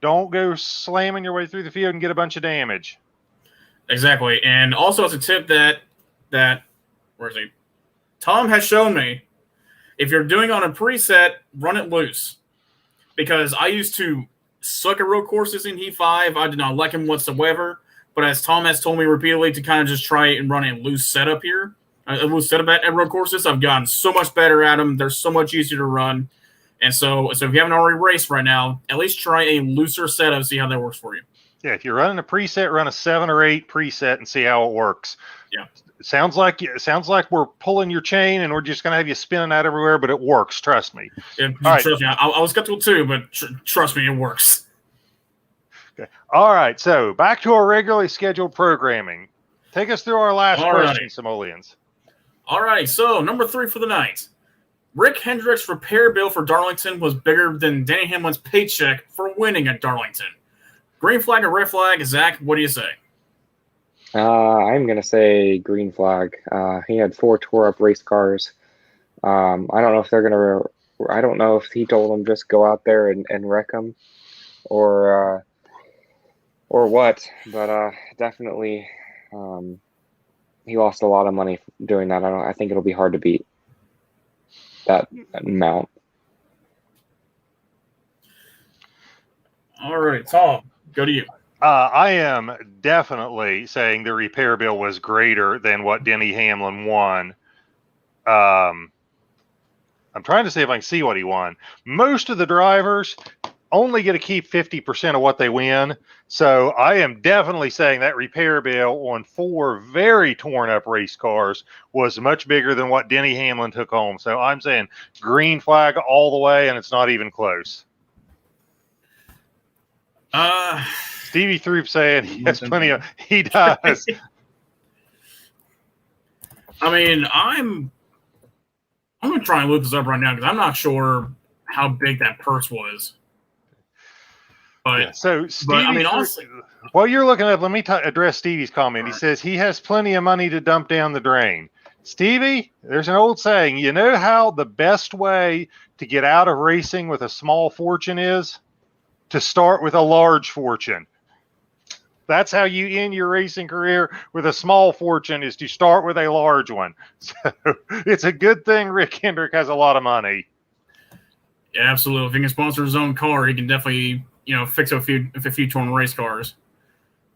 Don't go slamming your way through the field and get a bunch of damage. Exactly. And also as a tip that where is he? Tom has shown me, if you're doing on a preset, run it loose. Because I used to suck at road courses in Heat 5. I did not like him whatsoever. But as Tom has told me repeatedly to kind of just try and run a loose setup here, a loose setup at road courses, I've gotten so much better at them. They're so much easier to run. And so if you haven't already raced right now, at least try a looser setup, see how that works for you. Yeah, if you're running a preset, run a 7 or 8 preset and see how it works. Yeah. It sounds like we're pulling your chain and we're just going to have you spinning out everywhere, but it works. Trust me. Trust me. I was skeptical too, but trust me, it works. Okay. All right. So back to our regularly scheduled programming. Take us through our last question, Simoleons. All right. So number 3 for the night. Rick Hendrick's repair bill for Darlington was bigger than Denny Hamlin's paycheck for winning at Darlington. Green flag or red flag? Zach, what do you say? I'm going to say green flag. He had 4 tore-up race cars. I don't know if they're going to – I don't know if he told them just go out there and wreck them or what. But definitely he lost a lot of money doing that. I think it'll be hard to beat that amount. All right, Tom, go to you. I am definitely saying the repair bill was greater than what Denny Hamlin won. I'm trying to see if I can see what he won. Most of the drivers only get to keep 50% of what they win. So I am definitely saying that repair bill on 4 very torn up race cars was much bigger than what Denny Hamlin took home. So I'm saying green flag all the way, and it's not even close. Stevie Throop saying he has plenty of. He does. I mean, I'm I'm going to try and look this up right now because I'm not sure how big that purse was. But, Yeah. So, Stevie, but I mean, honestly, while you're looking at, let me address Stevie's comment. He Right. says he has plenty of money to dump down the drain. Stevie, there's an old saying. You know how the best way to get out of racing with a small fortune is? To start with a large fortune. That's how you end your racing career with a small fortune, is to start with a large one. So it's a good thing Rick Hendrick has a lot of money. yeah, absolutely. If he can sponsor his own car, he can definitely, fix a few torn race cars.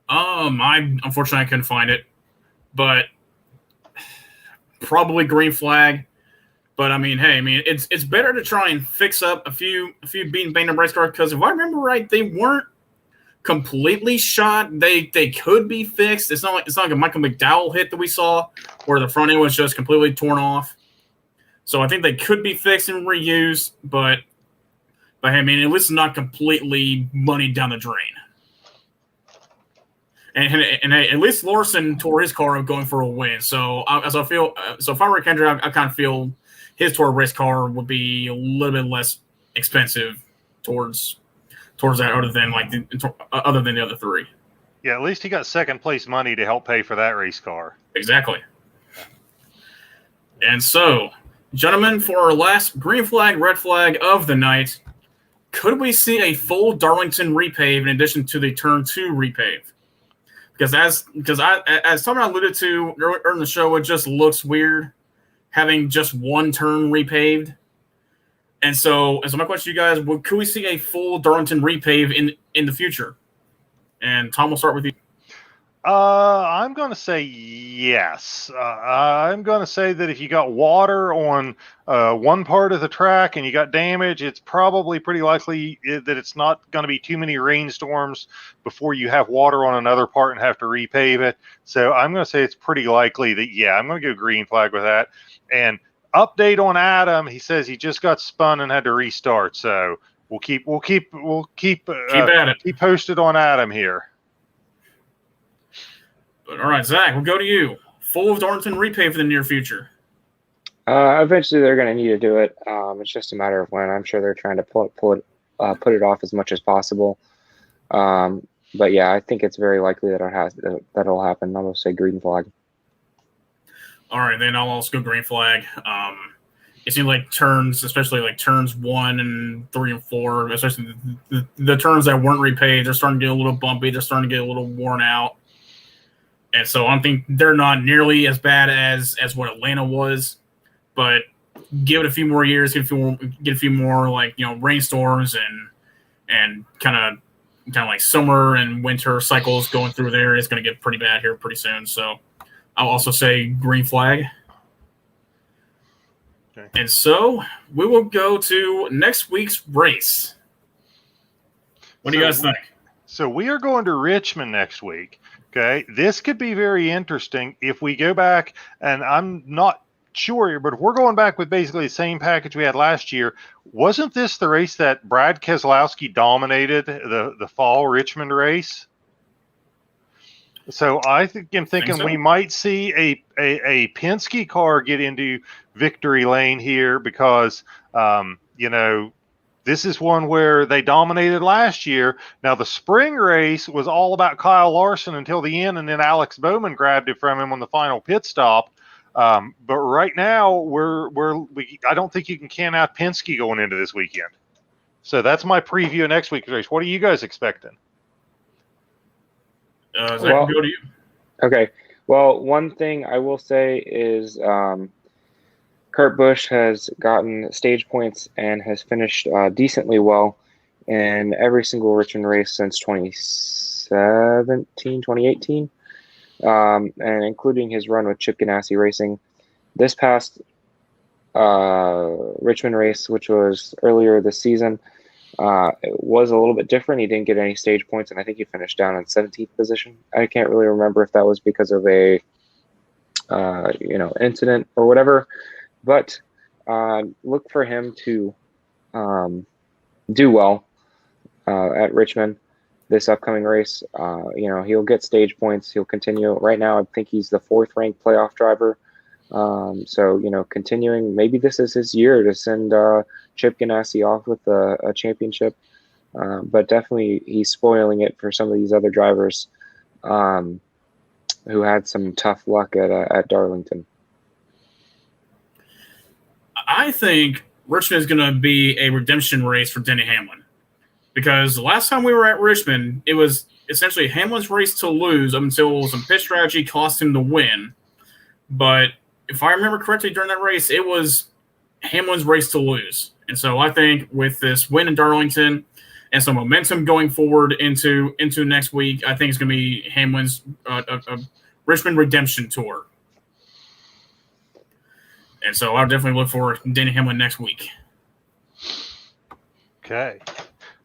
Unfortunately I couldn't find it, but probably green flag. But I mean, hey, it's better to try and fix up a few beaten banged up race cars, because if I remember right, they weren't completely shot. They could be fixed. It's not like a Michael McDowell hit that we saw where the front end was just completely torn off. So I think they could be fixed and reused, but hey, at least it's not completely money down the drain. And hey, at least Larson tore his car up going for a win. So if I were Kendrick, I kind of feel his tour race car would be a little bit less expensive towards that, other than the other three. Yeah, at least he got second place money to help pay for that race car. Exactly. And so, gentlemen, for our last green flag, red flag of the night, could we see a full Darlington repave in addition to the turn 2 repave? Because as someone alluded to earlier in the show, it just looks weird having just one turn repaved. And so my question to you guys, could we see a full Darlington repave in the future? And Tom, we'll start with you. I'm going to say yes. I'm going to say that if you got water on one part of the track and you got damage, it's probably pretty likely that it's not going to be too many rainstorms before you have water on another part and have to repave it. So I'm going to say it's pretty likely that, yeah, I'm going to go green flag with that. And update on Adam, he says he just got spun and had to restart. So we'll keep at it. Keep posted on Adam here. All right, Zach, we'll go to you. Full Darlington repave for the near future. Eventually, they're going to need to do it. It's just a matter of when. I'm sure they're trying to put it off as much as possible. But yeah, I think it's very likely that that'll happen. I'm going to say green flag. All right, then I'll also go green flag. It seems like turns, especially like turns 1 and 3 and 4, especially the turns that weren't repaved, they're starting to get a little bumpy. They're starting to get a little worn out. And so I think they're not nearly as bad as what Atlanta was, but give it a few more years, get a few more rainstorms and kind of like summer and winter cycles going through there. It's going to get pretty bad here pretty soon. So I'll also say green flag. Okay. And so we will go to next week's race. What do you guys think? So we are going to Richmond next week. Okay, this could be very interesting if we go back, and I'm not sure, but if we're going back with basically the same package we had last year, wasn't this the race that Brad Keselowski dominated, the fall Richmond race? So I'm thinking we might see a Penske car get into victory lane here because, this is one where they dominated last year. Now, the spring race was all about Kyle Larson until the end, and then Alex Bowman grabbed it from him on the final pit stop. But right now, I don't think you can can out Penske going into this weekend. So that's my preview of next week's race. What are you guys expecting? Zach, we'll go to you. Okay. Well, one thing I will say is Kurt Busch has gotten stage points and has finished decently well in every single Richmond race since 2018, and including his run with Chip Ganassi Racing. This past Richmond race, which was earlier this season, it was a little bit different. He didn't get any stage points, and I think he finished down in 17th position. I can't really remember if that was because of a incident or whatever. But look for him to do well at Richmond this upcoming race. He'll get stage points. He'll continue. Right now, I think he's the 4th ranked playoff driver So, continuing, maybe this is his year to send Chip Ganassi off with a championship. But definitely he's spoiling it for some of these other drivers who had some tough luck at Darlington. I think Richmond is going to be a redemption race for Denny Hamlin, because the last time we were at Richmond, it was essentially Hamlin's race to lose up until some pit strategy cost him the win. But if I remember correctly, during that race, it was Hamlin's race to lose. And so I think with this win in Darlington and some momentum going forward into next week, I think it's going to be Hamlin's Richmond redemption tour. And so I'll definitely look for Denny Hamlin next week. Okay.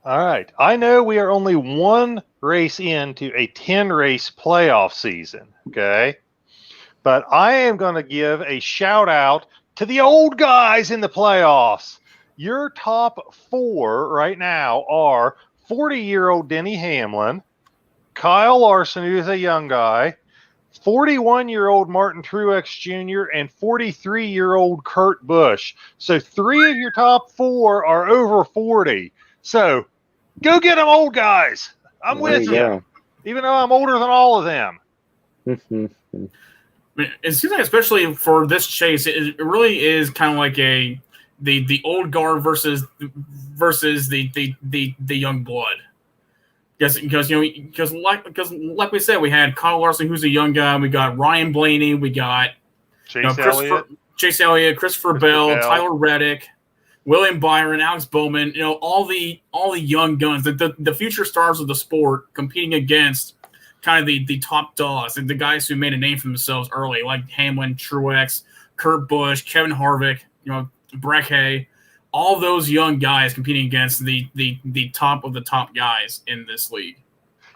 All right. I know we are only one race into a 10-race playoff season, okay? But I am going to give a shout-out to the old guys in the playoffs. Your top 4 right now are 40-year-old Denny Hamlin, Kyle Larson, who is a young guy, 41-year-old Martin Truex Jr., and 43-year-old Kurt Busch. So 3 of your top 4 are over 40. So go get them, old guys. I'm with you, even though I'm older than all of them. It seems like, especially for this chase, it really is kind of like the old guard versus the young blood. Because like we said, we had Kyle Larson, who's a young guy. We got Ryan Blaney. We got Chase Elliott, Christopher Bell, Tyler Reddick, William Byron, Alex Bowman. All the young guns, the future stars of the sport, competing against kind of the top dogs and the guys who made a name for themselves early, like Hamlin, Truex, Kurt Busch, Kevin Harvick, Breck Hay. All those young guys competing against the top of the top guys in this league.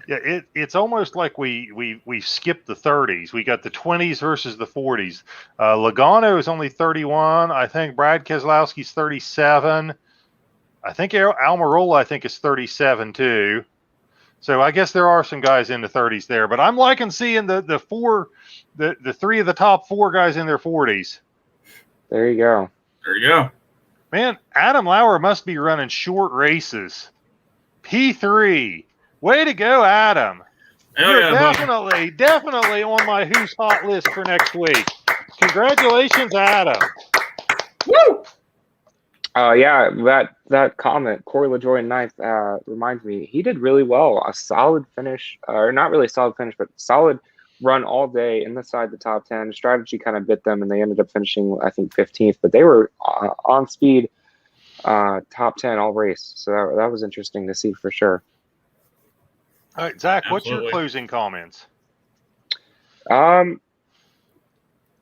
Yeah, it's almost like we skipped the 30s. We got the 20s versus the 40s. Logano is only 31. I think Brad Keselowski's 37. I think Almirola, is 37 too. So I guess there are some guys in the 30s there. But I'm liking seeing the 3 of the top 4 guys in their 40s. There you go. There you go. Man, Adam Lauer must be running short races. P3. Way to go, Adam. You're definitely on my Who's Hot list for next week. Congratulations, Adam. Woo! Yeah, that comment, Corey LaJoy in 9th, reminds me, he did really well. A solid finish, or not really solid finish, but solid run all day inside the top 10. Strategy kind of bit them, and they ended up finishing, I think, 15th. But they were on speed, top 10 all race. So that was interesting to see for sure. All right, Zach, what's your closing comments?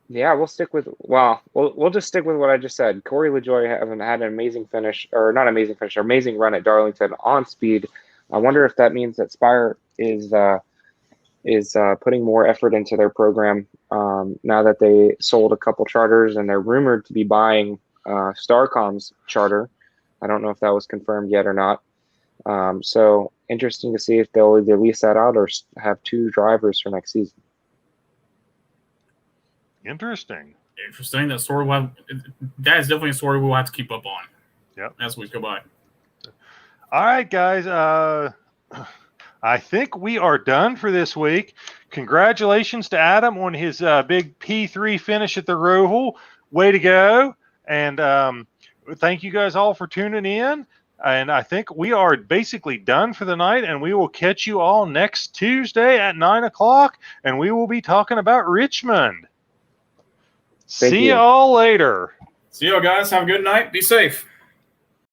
Yeah, we'll stick with we'll just stick with what I just said. Corey LaJoy had an amazing finish, or not amazing finish, amazing run at Darlington on speed. I wonder if that means that Spire is putting more effort into their program now that they sold a couple charters, and they're rumored to be buying Starcom's charter. I don't know if that was confirmed yet or not. So interesting to see if they'll either lease that out or have 2 drivers for next season. Interesting. That story. That is definitely a story we'll have to keep up on. Yep. As we go by. All right, guys. I think we are done for this week. Congratulations to Adam on his big P3 finish at the Roval. Way to go. And thank you guys all for tuning in. And I think we are basically done for the night, and we will catch you all next Tuesday at 9 o'clock, and we will be talking about Richmond. See you all later. See you all, guys. Have a good night. Be safe.